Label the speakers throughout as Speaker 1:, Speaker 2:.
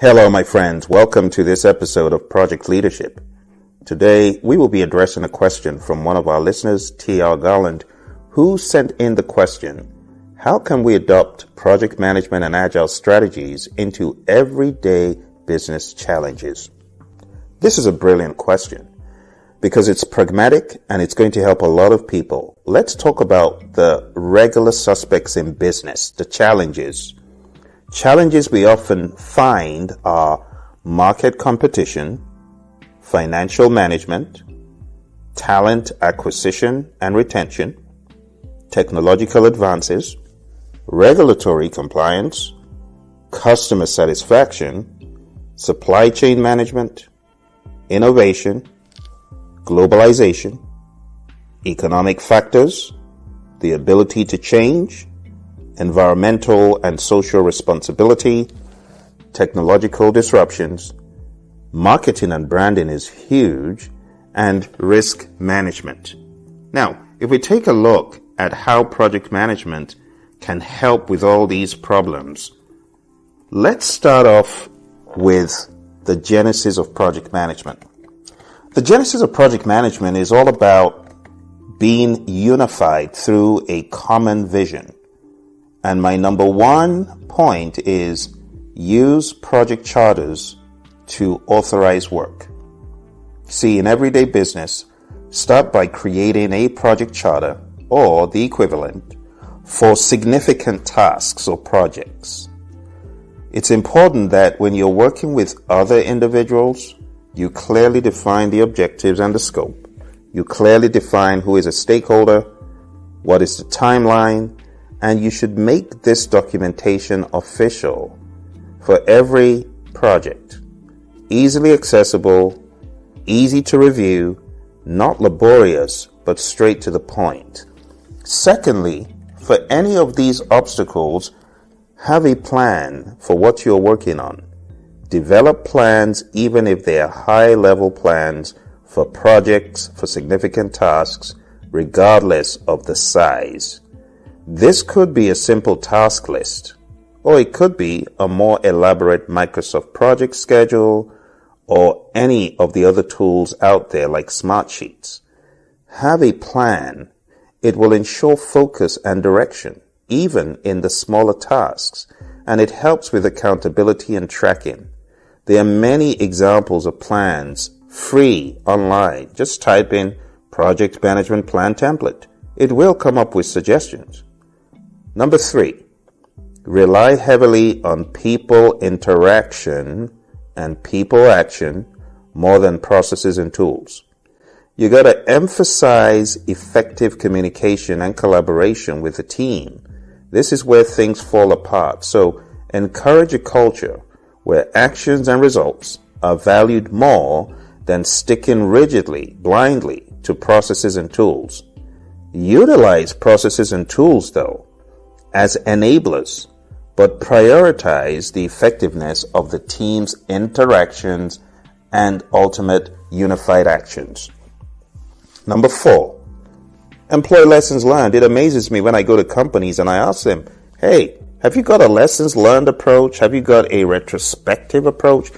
Speaker 1: Hello, my friends. Welcome to this episode of Project Leadership. Today, we will be addressing a question from one of our listeners, T.R. Garland, who sent in the question, how can we adopt project management and agile strategies into everyday business challenges? This is a brilliant question because it's pragmatic and it's going to help a lot of people. Let's talk about the regular suspects in business, the challenges. Challenges we often find are market competition, financial management, talent acquisition and retention, technological advances, regulatory compliance, customer satisfaction, supply chain management, innovation, globalization, economic factors, the ability to change, environmental and social responsibility, technological disruptions, marketing and branding is huge, and risk management. Now, if we take a look at how project management can help with all these problems, let's start off with the genesis of project management. The genesis of project management is all about being unified through a common vision. And my number one point is use project charters to authorize work. See, in everyday business, start by creating a project charter or the equivalent for significant tasks or projects. It's important that when you're working with other individuals, you clearly define the objectives and the scope. You clearly define who is a stakeholder, what is the timeline, and you should make this documentation official for every project. Easily accessible, easy to review, not laborious, but straight to the point. Secondly, for any of these obstacles, have a plan for what you're working on. Develop plans even if they are high-level plans for projects, for significant tasks, regardless of the size. This could be a simple task list, or it could be a more elaborate Microsoft project schedule, or any of the other tools out there like Smartsheets. Have a plan. It will ensure focus and direction, even in the smaller tasks, and it helps with accountability and tracking. There are many examples of plans, free, online. Just type in Project Management Plan Template. It will come up with suggestions. Number 3, rely heavily on people interaction and people action more than processes and tools. You got to emphasize effective communication and collaboration with the team. This is where things fall apart. So encourage a culture where actions and results are valued more than sticking rigidly, blindly to processes and tools. Utilize processes and tools, though, as enablers, but prioritize the effectiveness of the team's interactions and ultimate unified actions. Number 4, employ lessons learned. It amazes me when I go to companies and I ask them, hey, have you got a lessons learned approach? Have you got a retrospective approach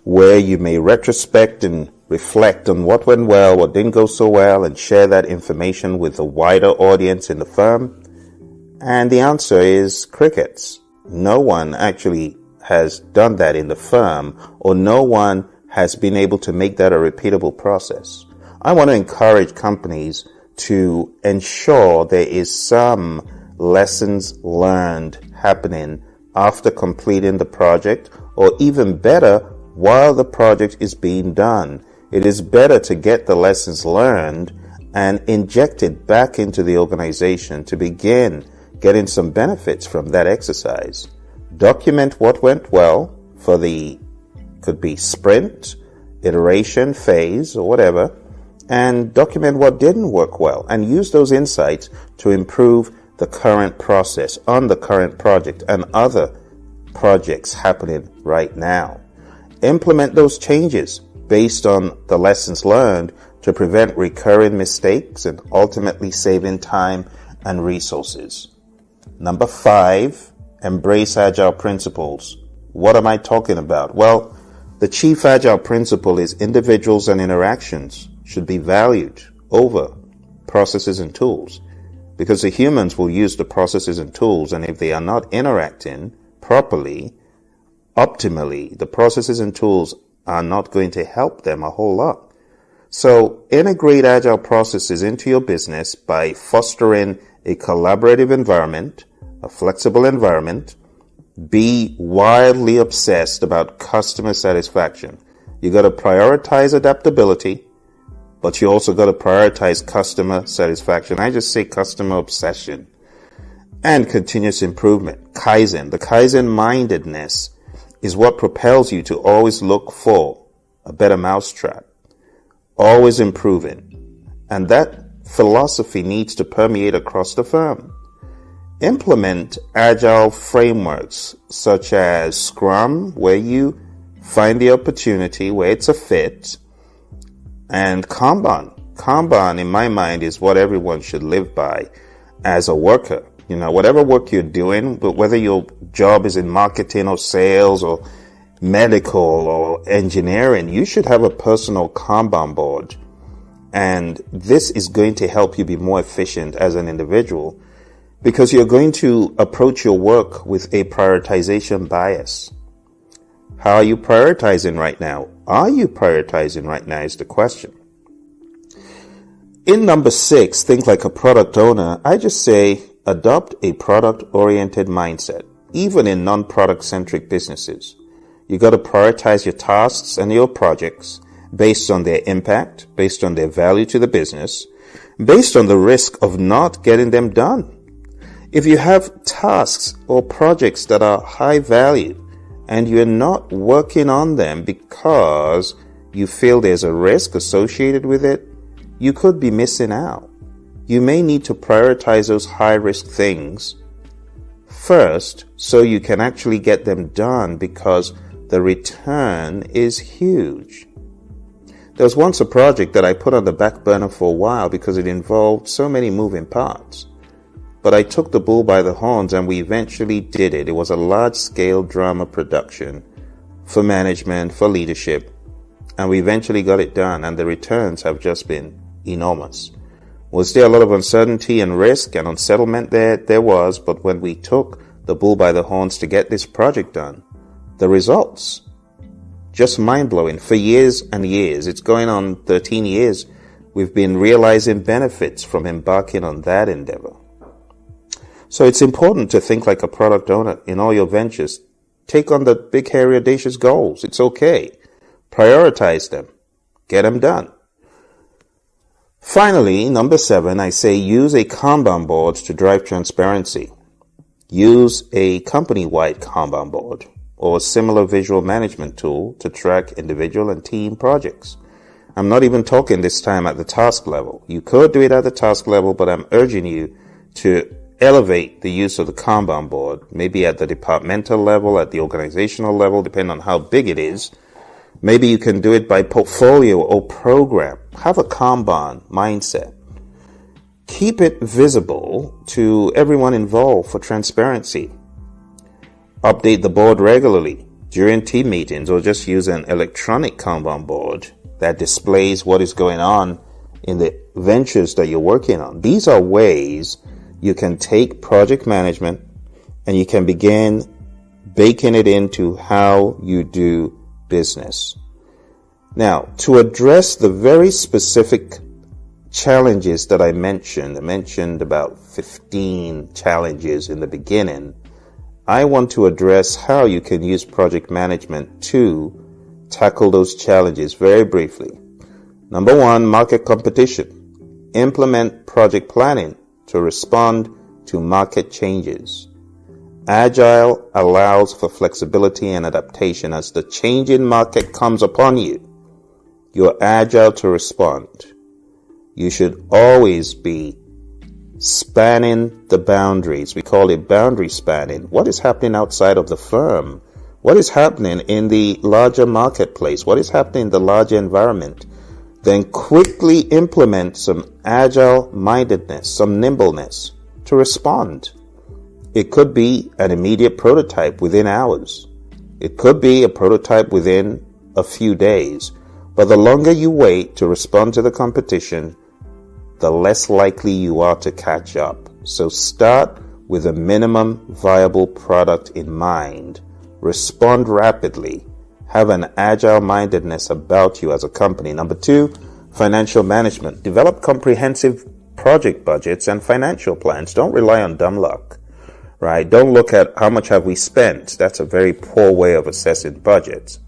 Speaker 1: where you may retrospect and reflect on what went well, what didn't go so well, and share that information with the wider audience in the firm? And the answer is crickets. No one actually has done that in the firm, or no one has been able to make that a repeatable process. I want to encourage companies to ensure there is some lessons learned happening after completing the project, or even better, while the project is being done. It is better to get the lessons learned and inject it back into the organization to begin getting some benefits from that exercise. Document what went well for the, could be sprint, iteration, phase, or whatever, and document what didn't work well and use those insights to improve the current process on the current project and other projects happening right now. Implement those changes based on the lessons learned to prevent recurring mistakes and ultimately saving time and resources. Number 5, embrace agile principles. What am I talking about? Well, the chief agile principle is individuals and interactions should be valued over processes and tools, because the humans will use the processes and tools, and if they are not interacting properly, optimally, the processes and tools are not going to help them a whole lot. So integrate agile processes into your business by fostering a collaborative environment, a flexible environment. Be wildly obsessed about customer satisfaction. You got to prioritize adaptability, but you also got to prioritize customer satisfaction. I just say customer obsession and continuous improvement. Kaizen. The Kaizen mindedness is what propels you to always look for a better mousetrap, always improving. And that philosophy needs to permeate across the firm. Implement agile frameworks such as Scrum, where you find the opportunity where it's a fit, and Kanban. Kanban, in my mind, is what everyone should live by as a worker. You know, whatever work you're doing, but whether your job is in marketing or sales or medical or engineering, you should have a personal Kanban board. And this is going to help you be more efficient as an individual, because you're going to approach your work with a prioritization bias. How are you prioritizing right now? Are you prioritizing right now is the question. In number 6, think like a product owner. I just say adopt a product-oriented mindset, even in non-product centric businesses. You got to prioritize your tasks and your projects based on their impact, based on their value to the business, based on the risk of not getting them done. If you have tasks or projects that are high value and you're not working on them because you feel there's a risk associated with it, you could be missing out. You may need to prioritize those high risk things first so you can actually get them done, because the return is huge. There was once a project that I put on the back burner for a while because it involved so many moving parts. But I took the bull by the horns and we eventually did it. It was a large-scale drama production for management, for leadership, and we eventually got it done, and the returns have just been enormous. Was there a lot of uncertainty and risk and unsettlement there? There was, but when we took the bull by the horns to get this project done, the results, just mind-blowing. For years and years, it's going on 13 years, we've been realizing benefits from embarking on that endeavor. So it's important to think like a product owner in all your ventures. Take on the big, hairy, audacious goals. It's okay. Prioritize them. Get them done. Finally, number 7, I say use a Kanban board to drive transparency. Use a company-wide Kanban board or a similar visual management tool to track individual and team projects. I'm not even talking this time at the task level. You could do it at the task level, but I'm urging you to elevate the use of the Kanban board, maybe at the departmental level, at the organizational level, depending on how big it is. Maybe you can do it by portfolio or program. Have a Kanban mindset. Keep it visible to everyone involved for transparency. Update the board regularly during team meetings, or just use an electronic Kanban board that displays what is going on in the ventures that you're working on. These are ways you can take project management and you can begin baking it into how you do business. Now, to address the very specific challenges that I mentioned about 15 challenges in the beginning, I want to address how you can use project management to tackle those challenges very briefly. Number 1, market competition. Implement project planning to respond to market changes. Agile allows for flexibility and adaptation. As the changing market comes upon you, you're agile to respond. You should always be spanning the boundaries. We call it boundary spanning. What is happening outside of the firm? What is happening in the larger marketplace? What is happening in the larger environment? Then quickly implement some agile mindedness, some nimbleness to respond. It could be an immediate prototype within hours. It could be a prototype within a few days, but the longer you wait to respond to the competition, the less likely you are to catch up. So start with a minimum viable product in mind. Respond rapidly. Have an agile mindedness about you as a company. Number 2, financial management. Develop comprehensive project budgets and financial plans. Don't rely on dumb luck, right? Don't look at how much have we spent. That's a very poor way of assessing budgets.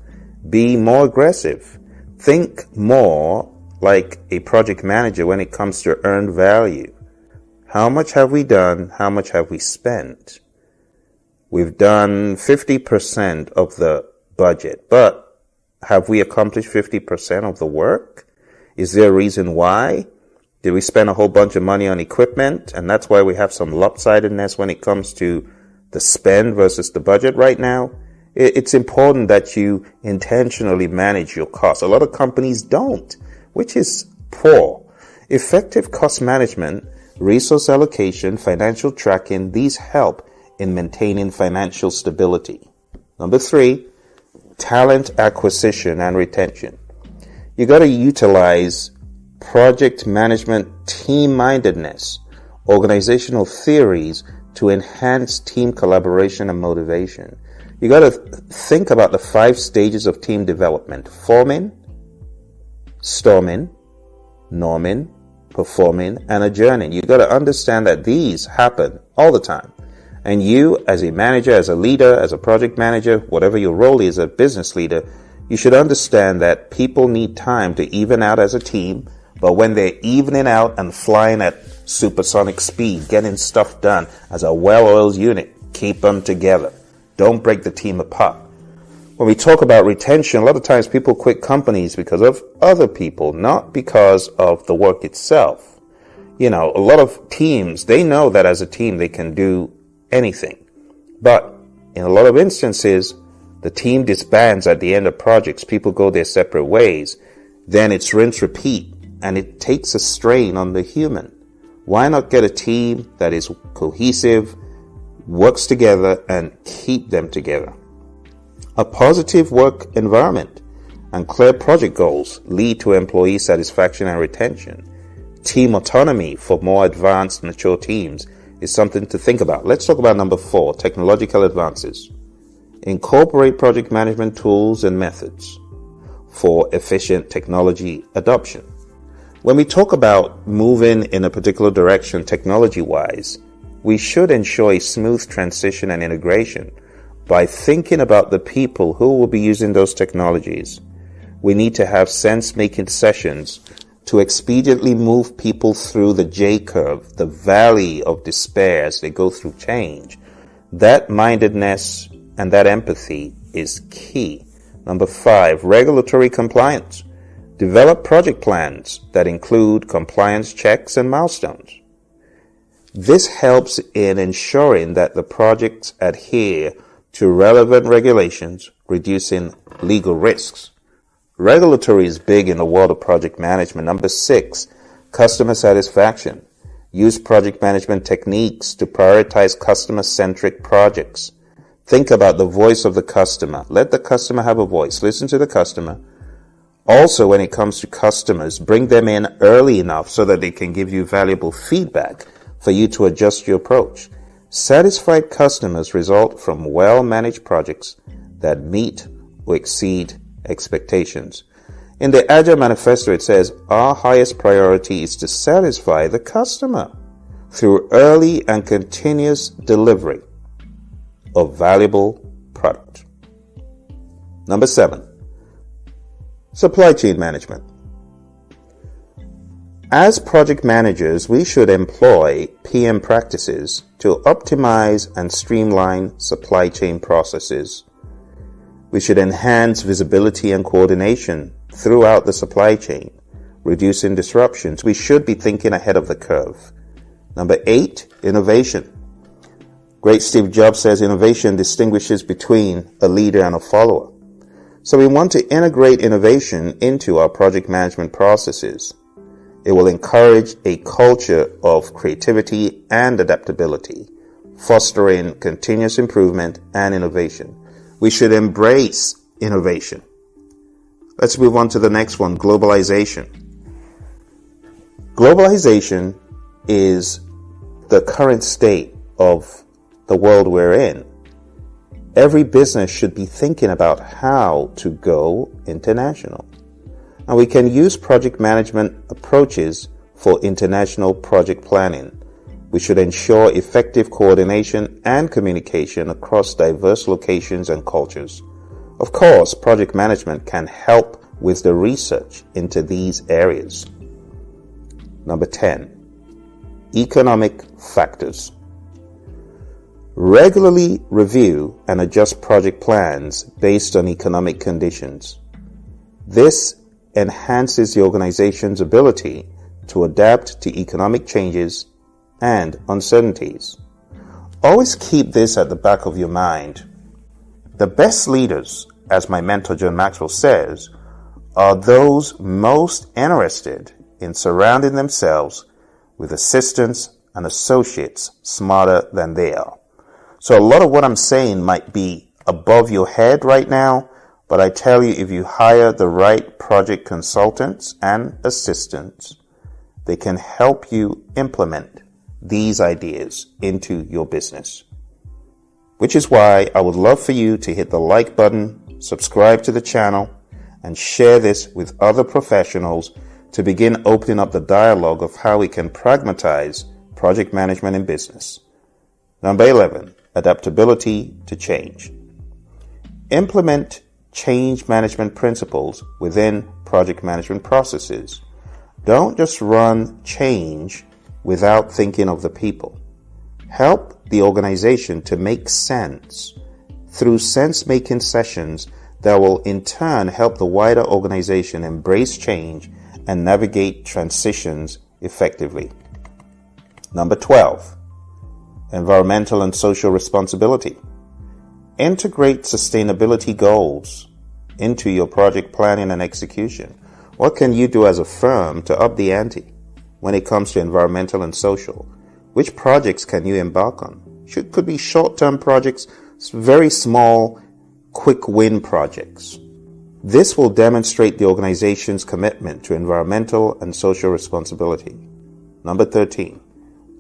Speaker 1: Be more aggressive. Think more like a project manager when it comes to earned value. How much have we done? How much have we spent? We've done 50% of the budget, but have we accomplished 50% of the work? Is there a reason why? Did we spend a whole bunch of money on equipment, and that's why we have some lopsidedness when it comes to the spend versus the budget right now? It's important that you intentionally manage your costs. A lot of companies don't, which is poor. Effective cost management, resource allocation, financial tracking, these help in maintaining financial stability. Number 3, talent acquisition and retention. You got to utilize project management team-mindedness, organizational theories to enhance team collaboration and motivation. You got to think about the 5 stages of team development: forming, storming, norming, performing, and adjourning. You got to understand that these happen all the time. And you, as a manager, as a leader, as a project manager, whatever your role is, a business leader, you should understand that people need time to even out as a team. But when they're evening out and flying at supersonic speed, getting stuff done as a well-oiled unit, keep them together. Don't break the team apart. When we talk about retention, a lot of times people quit companies because of other people, not because of the work itself. You know, a lot of teams, they know that as a team they can do anything. But in a lot of instances, the team disbands at the end of projects. People go their separate ways. Then it's rinse, repeat, and it takes a strain on the human. Why not get a team that is cohesive, works together, and keep them together? A positive work environment and clear project goals lead to employee satisfaction and retention. Team autonomy for more advanced, mature teams is something to think about. Let's talk about number 4, technological advances. Incorporate project management tools and methods for efficient technology adoption. When we talk about moving in a particular direction technology-wise, we should ensure a smooth transition and integration by thinking about the people who will be using those technologies. We need to have sense-making sessions to expediently move people through the J-curve, the valley of despair as they go through change. That mindedness and that empathy is key. Number 5, regulatory compliance. Develop project plans that include compliance checks and milestones. This helps in ensuring that the projects adhere to relevant regulations, reducing legal risks. Regulatory is big in the world of project management. Number 6, customer satisfaction. Use project management techniques to prioritize customer-centric projects. Think about the voice of the customer. Let the customer have a voice. Listen to the customer. Also, when it comes to customers, bring them in early enough so that they can give you valuable feedback for you to adjust your approach. Satisfied customers result from well-managed projects that meet or exceed expectations. In the Agile Manifesto, it says, our highest priority is to satisfy the customer through early and continuous delivery of valuable product. Number 7, supply chain management. As project managers, we should employ PM practices to optimize and streamline supply chain processes. We should enhance visibility and coordination throughout the supply chain, reducing disruptions. We should be thinking ahead of the curve. Number 8, innovation. Great Steve Jobs says innovation distinguishes between a leader and a follower. So we want to integrate innovation into our project management processes. It will encourage a culture of creativity and adaptability, fostering continuous improvement and innovation. We should embrace innovation. Let's move on to the next one, globalization. Globalization is the current state of the world we're in. Every business should be thinking about how to go international. And we can use project management approaches for international project planning. We should ensure effective coordination and communication across diverse locations and cultures. Of course, project management can help with the research into these areas. Number 10, economic factors. Regularly review and adjust project plans based on economic conditions. This enhances the organization's ability to adapt to economic changes and uncertainties. Always keep this at the back of your mind. The best leaders, as my mentor John Maxwell says, are those most interested in surrounding themselves with assistants and associates smarter than they are. So a lot of what I'm saying might be above your head right now, but I tell you, if you hire the right project consultants and assistants, they can help you implement these ideas into your business. Which is why I would love for you to hit the like button, subscribe to the channel, and share this with other professionals to begin opening up the dialogue of how we can pragmatize project management in business. Number 11, adaptability to change. Implement change management principles within project management processes. Don't just run change without thinking of the people. Help the organization to make sense through sense-making sessions that will in turn help the wider organization embrace change and navigate transitions effectively. Number 12, environmental and social responsibility. Integrate sustainability goals into your project planning and execution. What can you do as a firm to up the ante when it comes to environmental and social? Which projects can you embark on? Could be short-term projects, very small, quick win projects. This will demonstrate the organization's commitment to environmental and social responsibility. Number 13,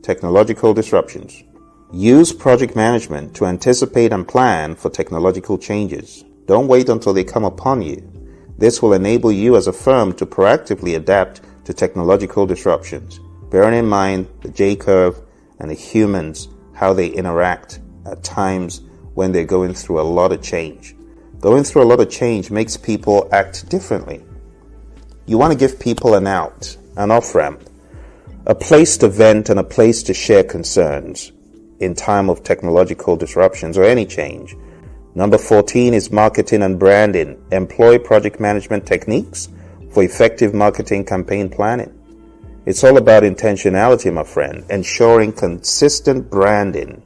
Speaker 1: technological disruptions. Use project management to anticipate and plan for technological changes. Don't wait until they come upon you. This will enable you as a firm to proactively adapt to technological disruptions, bearing in mind the J-curve and the humans, how they interact at times when they're going through a lot of change. Going through a lot of change makes people act differently. You want to give people an out, an off-ramp, a place to vent and a place to share concerns in time of technological disruptions or any change. Number 14 is marketing and branding. Employ project management techniques for effective marketing campaign planning. It's all about intentionality, my friend, ensuring consistent branding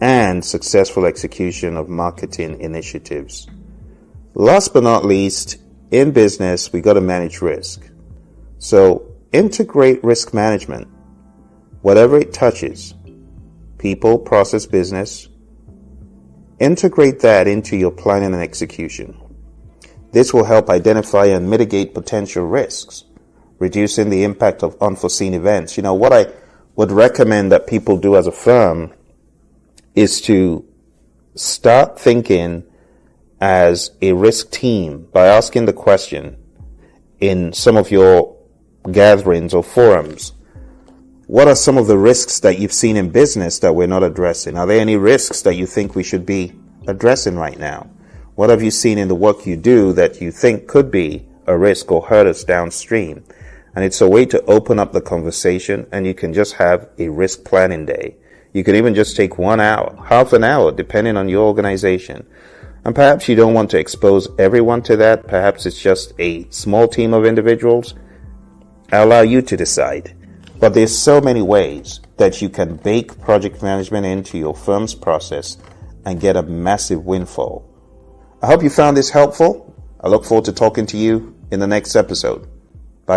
Speaker 1: and successful execution of marketing initiatives. Last but not least, in business, we got to manage risk. So integrate risk management, whatever it touches, people, process, business. Integrate that into your planning and execution. This will help identify and mitigate potential risks, reducing the impact of unforeseen events. What I would recommend that people do as a firm is to start thinking as a risk team by asking the question in some of your gatherings or forums. What are some of the risks that you've seen in business that we're not addressing? Are there any risks that you think we should be addressing right now? What have you seen in the work you do that you think could be a risk or hurt us downstream? And it's a way to open up the conversation, and you can just have a risk planning day. You could even just take 1 hour, half an hour, depending on your organization. And perhaps you don't want to expose everyone to that. Perhaps it's just a small team of individuals. I'll allow you to decide. But there's so many ways that you can bake project management into your firm's process and get a massive windfall. I hope you found this helpful. I look forward to talking to you in the next episode.